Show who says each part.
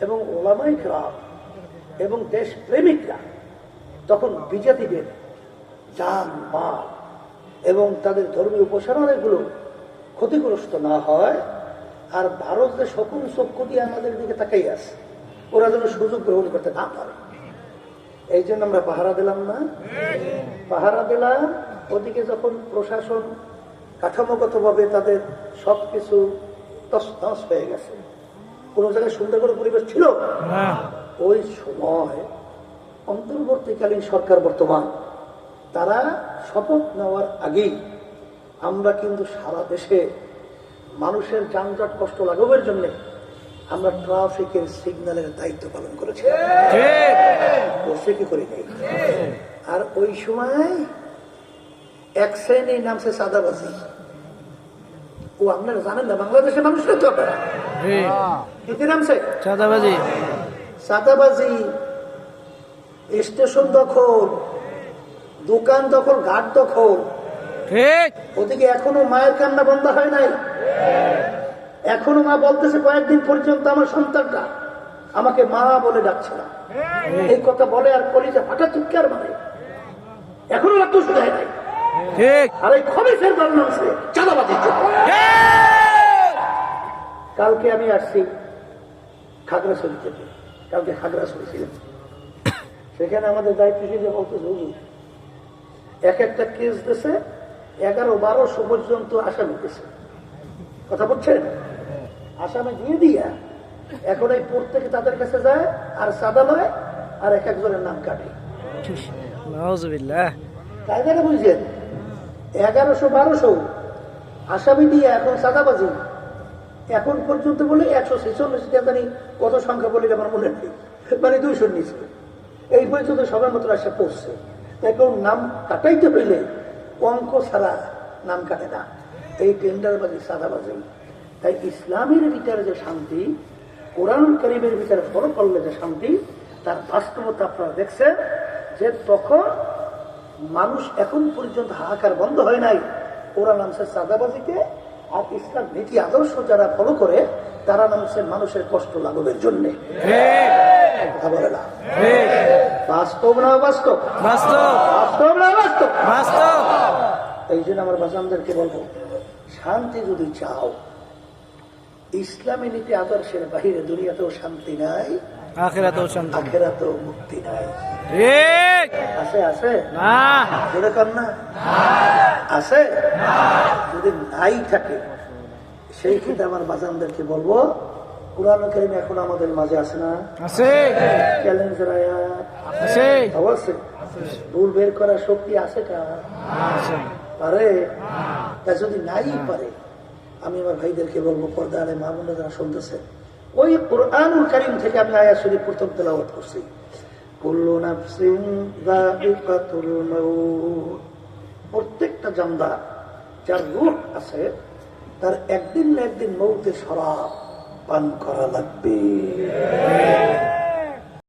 Speaker 1: এবং ওলামায়ে কেরাম এবং দেশ প্রেমিকরা তখন বিজাতিদের জান মাল এবং তাদের ধর্মীয় উপাসনাগুলো ক্ষতিগ্রস্ত না হয়, আর ভারত যে সকল চক্ষু দিয়ে আমাদের দিকে তাকাই আছে, ওরা যেন সুযোগ গ্রহণ করতে না পারে, এই জন্য আমরা পাহারা দিলাম না? পাহারা দিলাম। ওদিকে যখন প্রশাসন কাঠামোগতভাবে তাদের সবকিছু তছনছ হয়ে গেছে, কোন জায়গায় সুন্দর করে পরিবেশ ছিল না, ওই সময় অন্তর্বর্তীকালীন সরকার বর্তমান তারা শপথ নেওয়ার আগেই আমরা কিন্তু সারা দেশে মানুষের যানজট কষ্ট লাঘবের জন্য আমরা ট্রাফিকের সিগন্যালের দায়িত্ব পালন করেছি, বসে কি করি নাই। আর ওই সময় এক শ্রেণীর নামছে চাঁদাবাজি। ও আপনারা জানেন না, বাংলাদেশের মানুষের তো আপনারা কি নামছে চাঁদাবাজি। চাঁদাবাজি, স্টেশন দখল, দোকান দখল, ঘাট দখল। ওদিকে এখনো মায়ের কান্না বন্ধ হয় নাই। এখনো মা বলতেছে কয়েকদিন পর্যন্ত আমার সন্তানটা আমাকে মা বলে ডাকছে না। এই কথা বলে আর কলিজা ফাটা চিৎকার মারে, এখনো রাত শুধায় নাই। আর এই খবিসের দল নামছে চাঁদাবাজির জন্য। কালকে আমি আসছি খাগড়াছড়ি থেকে, কালকে খাগড়াছড়ি ছিলাম। সেখানে আমাদের দায়িত্বশীল বলতেছে হুজুর এক একটা কেস দিয়েছে 1100-1200 পর্যন্ত আসামি দিয়েছে। কথা বলছেন? আসামি দিয়ে দিয়া এখন এই প্রত্যেকে তাদের কাছে যায় আর চাঁদা লয় আর এক একজনের নাম কাটে। কায়দাটা বুঝছেন? 1100-1200 আসামি দিয়ে এখন চাঁদাবাজি। এখন পর্যন্ত বলে 146 জানি কত সংখ্যা বলে আমার মনে নেই, মানে 200 নিচে। এই পর্যন্ত সবার মতো আসা পড়ছে। এখন নাম কাটাইতে হইলে অঙ্ক ছাড়া নাম কাটে না, এই টেন্ডারবাজি চাঁদাবাজি। তাই ইসলামের ভিতরে যে শান্তি, কোরআন কারীমের ভিতরে ফলো করলে যে শান্তি, তার বাস্তবতা আপনারা দেখছেন যে তখন মানুষ এখন পর্যন্ত হাহাকার বন্ধ হয় নাই। ওরা নামছে চাঁদাবাজিকে, আর ইসলাম নীতি আদর্শ যারা ফলো করে তারা নামছে মানুষের কষ্ট লাঘবের জন্য। কথা বলে না? বাস্তব না বাস্তব? বাস্তব না বাস্তব? বাস্তব। এই জন্য আমার বাজানদেরকে বলবো, শান্তি যদি চাও, ইসলামী নীতি আদর্শের বাহিরে দুনিয়াতেও শান্তি নাই, আখিরাতেও মুক্তি নাই। আছে? আছে না? জোরে কর না। আছে? যদি নাই থাকে, সেই ক্ষেত্রে আমার বাজানদেরকে বলবো, কুরআন কারীম এখন আমাদের মাঝে আছে না? আছে। চ্যালেঞ্জের আয়াত আছে, অবশ্যই। ভুল বের করার শক্তি আছে কার? পারে। তা যদি নাই পারে, আমি আমার ভাইদেরকে বলবো, পর্দা আলে মা বোনেরা যারা শুনতেছে, ওই কুরআনুল কারীম থেকে আমি আয়াত শরীফ প্রথম তেলাওয়াত করছি। কুল্লু নাফসিন যায়িকাতুল মাউত, প্রত্যেকটা জানদার যার রূহ আছে তার একদিন না একদিন মৌতের শরাব পান করা লাগবে।